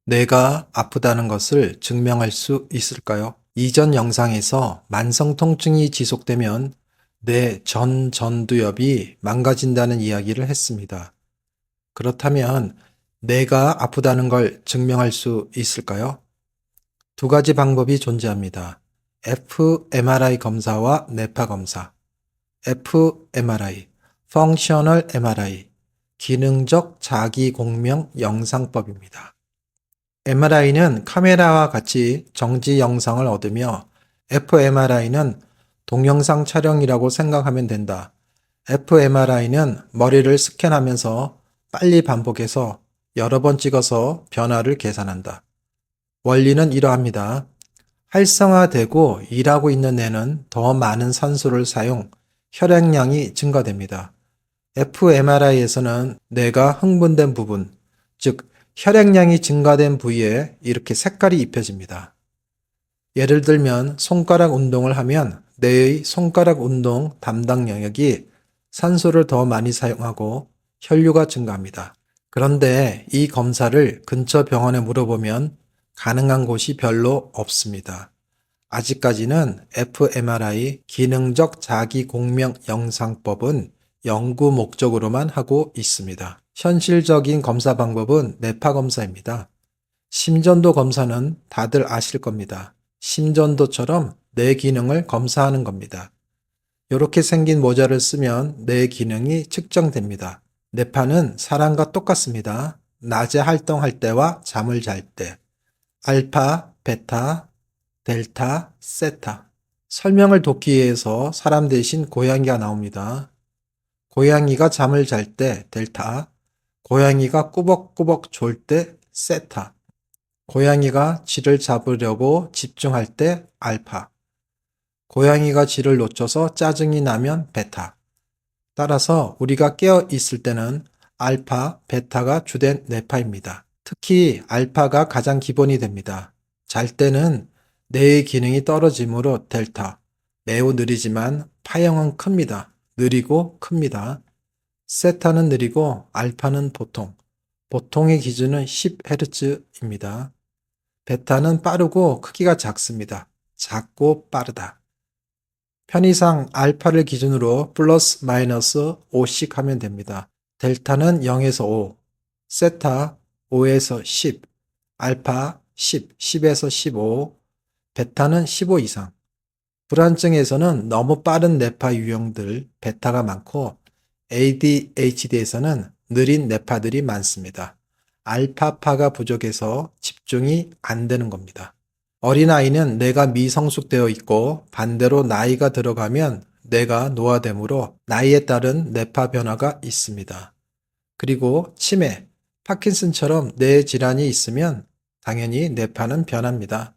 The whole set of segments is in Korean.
내가 아프다는 것을 증명할 수 있을까요? 이전 영상에서 만성 통증이 지속되면 뇌 전두엽이 망가진다는 이야기를 했습니다. 그렇다면 내가 아프다는 걸 증명할 수 있을까요? 두 가지 방법이 존재합니다. fMRI 검사와 뇌파 검사. fMRI, Functional MRI, 기능적 자기공명 영상법입니다. MRI는 카메라와 같이 정지 영상을 얻으며 fMRI는 동영상 촬영이라고 생각하면 된다. fMRI는 머리를 스캔하면서 빨리 반복해서 여러 번 찍어서 변화를 계산한다. 원리는 이러합니다. 활성화되고 일하고 있는 뇌는 더 많은 산소를 사용, 혈액량이 증가됩니다. fMRI에서는 뇌가 흥분된 부분, 즉 혈액량이 증가된 부위에 이렇게 색깔이 입혀집니다. 예를 들면 손가락 운동을 하면 뇌의 손가락 운동 담당 영역이 산소를 더 많이 사용하고 혈류가 증가합니다. 그런데 이 검사를 근처 병원에 물어보면 가능한 곳이 별로 없습니다. 아직까지는 fMRI 기능적 자기공명 영상법은 연구 목적으로만 하고 있습니다. 현실적인 검사 방법은 뇌파 검사입니다. 심전도 검사는 다들 아실 겁니다. 심전도처럼 뇌 기능을 검사하는 겁니다. 이렇게 생긴 모자를 쓰면 뇌 기능이 측정됩니다. 뇌파는 사람과 똑같습니다. 낮에 활동할 때와 잠을 잘 때. 알파, 베타, 델타, 세타. 설명을 돕기 위해서 사람 대신 고양이가 나옵니다. 고양이가 잠을 잘 때 델타, 고양이가 꾸벅꾸벅 졸 때 세타, 고양이가 쥐를 잡으려고 집중할 때 알파, 고양이가 쥐를 놓쳐서 짜증이 나면 베타. 따라서 우리가 깨어 있을 때는 알파, 베타가 주된 뇌파입니다. 특히 알파가 가장 기본이 됩니다. 잘 때는 뇌의 기능이 떨어지므로 델타, 매우 느리지만 파형은 큽니다. 느리고 큽니다. 세타는 느리고 알파는 보통. 보통의 기준은 10Hz입니다. 베타는 빠르고 크기가 작습니다. 작고 빠르다. 편의상 알파를 기준으로 플러스 마이너스 5씩 하면 됩니다. 델타는 0에서 5, 세타 5에서 10, 알파 10, 10에서 15, 베타는 15 이상. 불안증에서는 너무 빠른 뇌파 유형들 베타가 많고 ADHD에서는 느린 뇌파들이 많습니다. 알파파가 부족해서 집중이 안 되는 겁니다. 어린아이는 뇌가 미성숙되어 있고 반대로 나이가 들어가면 뇌가 노화되므로 나이에 따른 뇌파 변화가 있습니다. 그리고 치매, 파킨슨처럼 뇌 질환이 있으면 당연히 뇌파는 변합니다.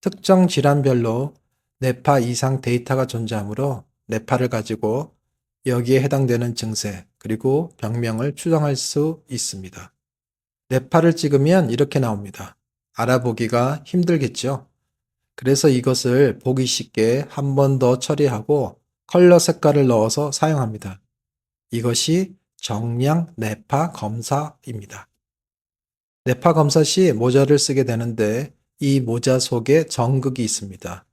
특정 질환별로 뇌파 이상 데이터가 존재하므로 뇌파를 가지고 여기에 해당되는 증세 그리고 병명을 추정할 수 있습니다. 뇌파를 찍으면 이렇게 나옵니다. 알아보기가 힘들겠죠? 그래서 이것을 보기 쉽게 한 번 더 처리하고 컬러 색깔을 넣어서 사용합니다. 이것이 정량 뇌파 검사입니다. 뇌파 검사 시 모자를 쓰게 되는데 이 모자 속에 정극이 있습니다.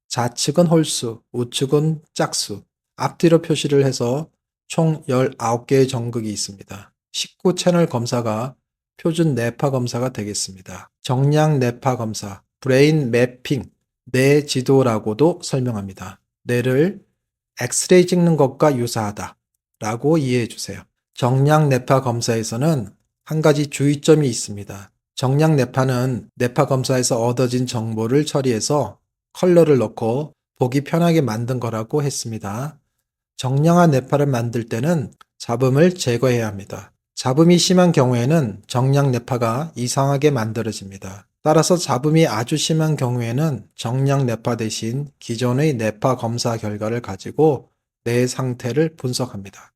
좌측은 홀수, 우측은 짝수, 앞뒤로 표시를 해서 총 19개의 정극이 있습니다. 19채널 검사가 표준 뇌파 검사가 되겠습니다. 정량 뇌파 검사, 브레인 매핑, 뇌 지도라고도 설명합니다. 뇌를 엑스레이 찍는 것과 유사하다 라고 이해해 주세요. 정량 뇌파 검사에서는 한 가지 주의점이 있습니다. 정량 뇌파는 뇌파 검사에서 얻어진 정보를 처리해서 컬러를 넣고 보기 편하게 만든 거라고 했습니다. 정량한 뇌파를 만들 때는 잡음을 제거해야 합니다. 잡음이 심한 경우에는 정량 뇌파가 이상하게 만들어집니다. 따라서 잡음이 아주 심한 경우에는 정량 뇌파 대신 기존의 뇌파 검사 결과를 가지고 뇌 상태를 분석합니다.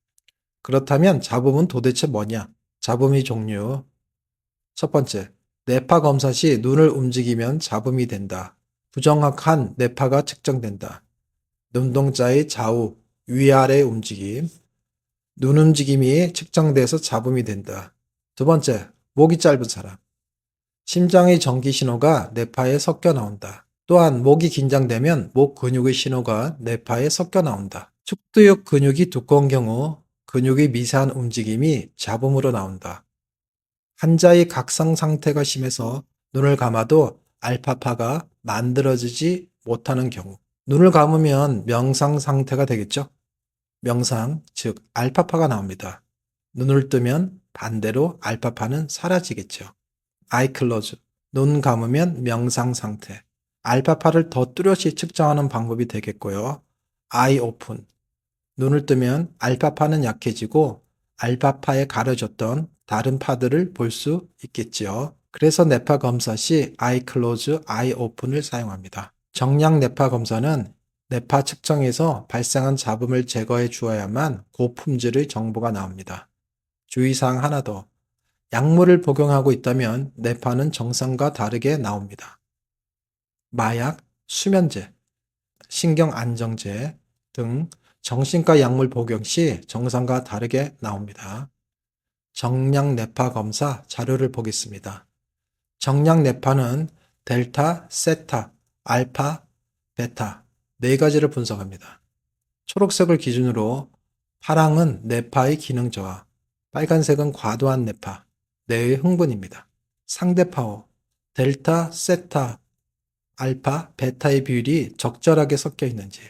그렇다면 잡음은 도대체 뭐냐? 잡음의 종류. 첫 번째, 뇌파 검사 시 눈을 움직이면 잡음이 된다. 부정확한 뇌파가 측정된다. 눈동자의 좌우, 위아래 움직임, 눈 움직임이 측정돼서 잡음이 된다. 두 번째, 목이 짧은 사람. 심장의 전기 신호가 뇌파에 섞여 나온다. 또한 목이 긴장되면 목 근육의 신호가 뇌파에 섞여 나온다. 축두육 근육이 두꺼운 경우 근육의 미세한 움직임이 잡음으로 나온다. 환자의 각성 상태가 심해서 눈을 감아도 알파파가 만들어지지 못하는 경우. 눈을 감으면 명상 상태가 되겠죠? 명상, 즉 알파파가 나옵니다. 눈을 뜨면 반대로 알파파는 사라지겠죠. 아이 클로즈, 눈 감으면 명상 상태. 알파파를 더 뚜렷이 측정하는 방법이 되겠고요. 아이 오픈, 눈을 뜨면 알파파는 약해지고 알파파에 가려졌던 다른 파들을 볼 수 있겠지요. 그래서 뇌파 검사 시 아이 클로즈, 아이 오픈을 사용합니다. 정량 뇌파 검사는 뇌파 측정에서 발생한 잡음을 제거해 주어야만 고품질의 정보가 나옵니다. 주의사항 하나 더. 약물을 복용하고 있다면 뇌파는 정상과 다르게 나옵니다. 마약, 수면제, 신경안정제 등 정신과 약물 복용 시 정상과 다르게 나옵니다. 정량 뇌파 검사 자료를 보겠습니다. 정량 뇌파는 델타, 세타, 알파, 베타 네 가지를 분석합니다. 초록색을 기준으로 파랑은 뇌파의 기능 저하, 빨간색은 과도한 뇌파, 뇌의 흥분입니다. 상대파워, 델타, 세타, 알파, 베타의 비율이 적절하게 섞여 있는지,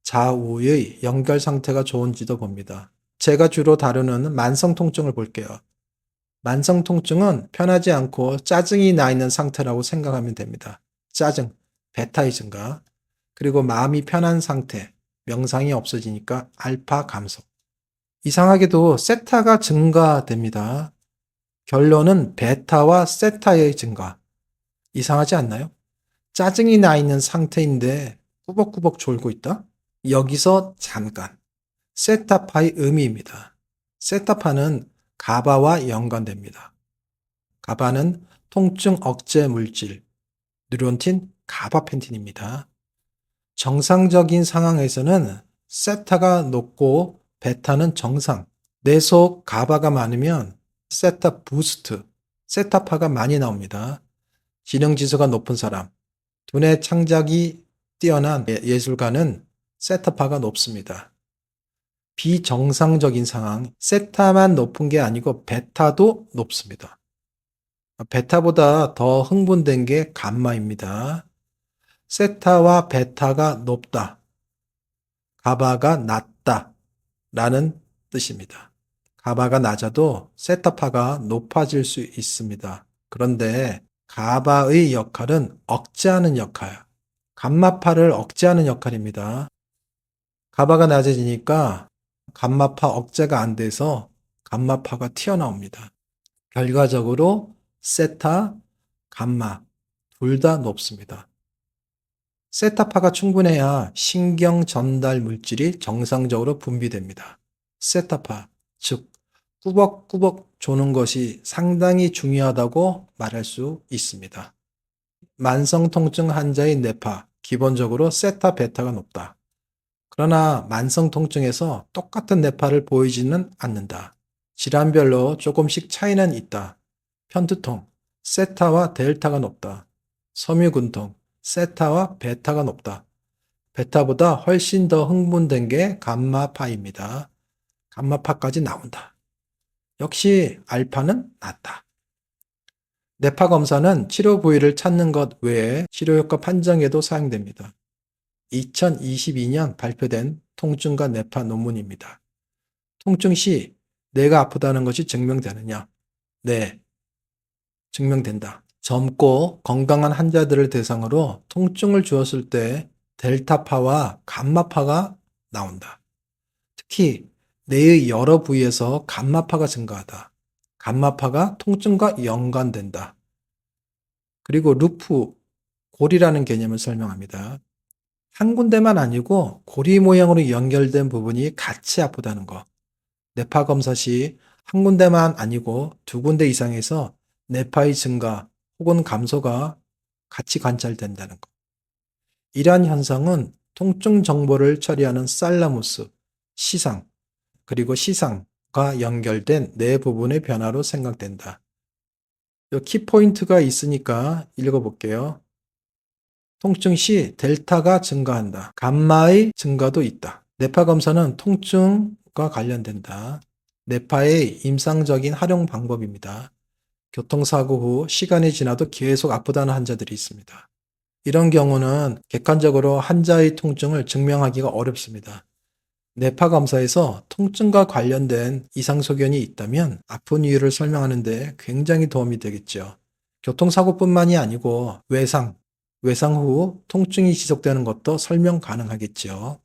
좌우의 연결 상태가 좋은지도 봅니다. 제가 주로 다루는 만성 통증을 볼게요. 만성 통증은 편하지 않고 짜증이 나 있는 상태라고 생각하면 됩니다. 짜증, 베타의 증가, 그리고 마음이 편한 상태, 명상이 없어지니까 알파 감소. 이상하게도 세타가 증가됩니다. 결론은 베타와 세타의 증가. 이상하지 않나요? 짜증이 나 있는 상태인데 꾸벅꾸벅 졸고 있다? 여기서 잠깐. 세타파의 의미입니다. 세타파는 가바와 연관됩니다. 가바는 통증 억제 물질, 누론틴, 가바펜틴입니다. 정상적인 상황에서는 세타가 높고 베타는 정상, 뇌 속 가바가 많으면 세타 부스트, 세타파가 많이 나옵니다. 지능지수가 높은 사람, 두뇌 창작이 뛰어난 예술가는 세타파가 높습니다. 비정상적인 상황, 세타만 높은 게 아니고 베타도 높습니다. 베타보다 더 흥분된 게 감마입니다. 세타와 베타가 높다, 가바가 낮다 라는 뜻입니다. 가바가 낮아도 세타파가 높아질 수 있습니다. 그런데 가바의 역할은 억제하는 역할, 감마파를 억제하는 역할입니다. 가바가 낮아지니까 감마파 억제가 안 돼서 감마파가 튀어나옵니다. 결과적으로 세타, 감마 둘 다 높습니다. 세타파가 충분해야 신경 전달 물질이 정상적으로 분비됩니다. 세타파, 즉 꾸벅꾸벅 조는 것이 상당히 중요하다고 말할 수 있습니다. 만성 통증 환자의 뇌파, 기본적으로 세타, 베타가 높다. 그러나 만성 통증에서 똑같은 뇌파를 보이지는 않는다. 질환별로 조금씩 차이는 있다. 편두통, 세타와 델타가 높다. 섬유근통, 세타와 베타가 높다. 베타보다 훨씬 더 흥분된 게 감마파입니다. 감마파까지 나온다. 역시 알파는 낮다. 뇌파 검사는 치료 부위를 찾는 것 외에 치료 효과 판정에도 사용됩니다. 2022년 발표된 통증과 뇌파 논문입니다. 통증 시 뇌가 아프다는 것이 증명되느냐? 네, 증명된다. 젊고 건강한 환자들을 대상으로 통증을 주었을 때 델타파와 감마파가 나온다. 특히 뇌의 여러 부위에서 감마파가 증가하다. 감마파가 통증과 연관된다. 그리고 루프, 골이라는 개념을 설명합니다. 한 군데만 아니고 고리 모양으로 연결된 부분이 같이 아프다는 것. 뇌파 검사 시 한 군데만 아니고 두 군데 이상에서 뇌파의 증가 혹은 감소가 같이 관찰된다는 것. 이러한 현상은 통증 정보를 처리하는 살라무스, 시상, 그리고 시상과 연결된 뇌 부분의 변화로 생각된다. 키포인트가 있으니까 읽어볼게요. 통증 시 델타가 증가한다. 감마의 증가도 있다. 뇌파 검사는 통증과 관련된다. 뇌파의 임상적인 활용 방법입니다. 교통사고 후 시간이 지나도 계속 아프다는 환자들이 있습니다. 이런 경우는 객관적으로 환자의 통증을 증명하기가 어렵습니다. 뇌파 검사에서 통증과 관련된 이상 소견이 있다면 아픈 이유를 설명하는 데 굉장히 도움이 되겠죠. 교통사고뿐만이 아니고 외상 후 통증이 지속되는 것도 설명 가능하겠죠.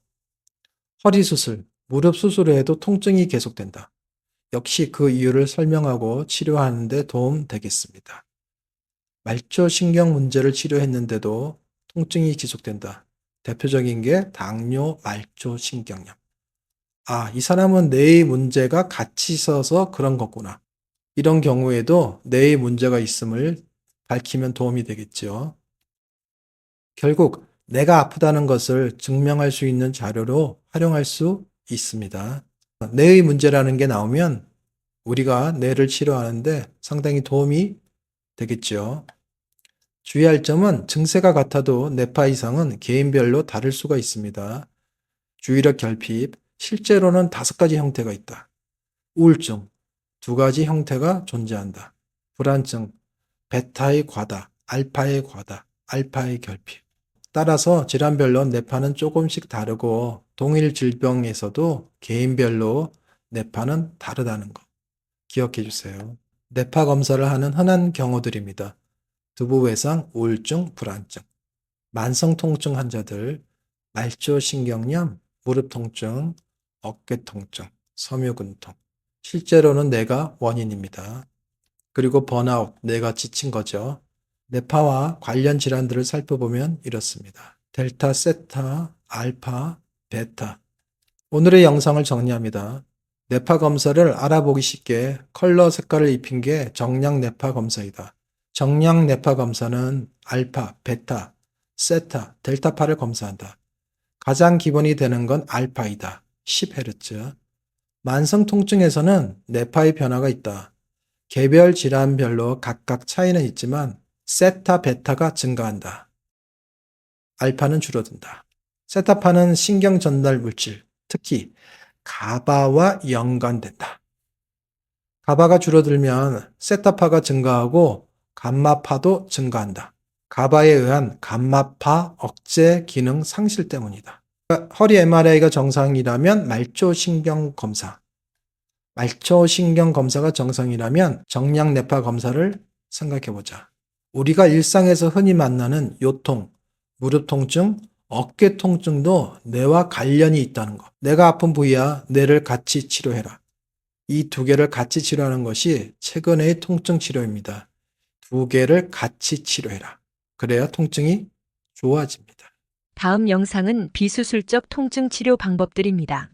허리 수술, 무릎 수술 후에도 통증이 계속된다. 역시 그 이유를 설명하고 치료하는 데 도움 되겠습니다. 말초신경 문제를 치료했는데도 통증이 지속된다. 대표적인 게 당뇨 말초신경염. 아, 이 사람은 뇌의 문제가 같이 있어서 그런 거구나. 이런 경우에도 뇌의 문제가 있음을 밝히면 도움이 되겠죠. 결국 내가 아프다는 것을 증명할 수 있는 자료로 활용할 수 있습니다. 뇌의 문제라는 게 나오면 우리가 뇌를 치료하는데 상당히 도움이 되겠죠. 주의할 점은 증세가 같아도 뇌파 이상은 개인별로 다를 수가 있습니다. 주의력 결핍, 실제로는 5가지 형태가 있다. 우울증, 2가지 형태가 존재한다. 불안증, 베타의 과다, 알파의 과다, 알파의 결핍. 따라서 질환별로 뇌파는 조금씩 다르고 동일 질병에서도 개인별로 뇌파는 다르다는 거 기억해 주세요. 뇌파 검사를 하는 흔한 경우들입니다. 두부외상, 우울증, 불안증, 만성 통증 환자들, 말초신경염, 무릎 통증, 어깨 통증, 섬유근통. 실제로는 뇌가 원인입니다. 그리고 번아웃, 뇌가 지친 거죠. 뇌파와 관련 질환들을 살펴보면 이렇습니다. 델타, 세타, 알파, 베타. 오늘의 영상을 정리합니다. 뇌파 검사를 알아보기 쉽게 컬러 색깔을 입힌 게 정량 뇌파 검사이다. 정량 뇌파 검사는 알파, 베타, 세타, 델타파를 검사한다. 가장 기본이 되는 건 알파이다. 10Hz. 만성 통증에서는 뇌파의 변화가 있다. 개별 질환별로 각각 차이는 있지만 세타, 베타가 증가한다. 알파는 줄어든다. 세타파는 신경 전달 물질, 특히 가바와 연관된다. 가바가 줄어들면 세타파가 증가하고 감마파도 증가한다. 가바에 의한 감마파 억제 기능 상실 때문이다. 허리 MRI가 정상이라면 말초신경 검사, 말초신경 검사가 정상이라면 정량 뇌파 검사를 생각해보자. 우리가 일상에서 흔히 만나는 요통, 무릎 통증, 어깨 통증도 뇌와 관련이 있다는 것. 내가 아픈 부위와 뇌를 같이 치료해라. 이 2개를 같이 치료하는 것이 최근의 통증 치료입니다. 2개를 같이 치료해라. 그래야 통증이 좋아집니다. 다음 영상은 비수술적 통증 치료 방법들입니다.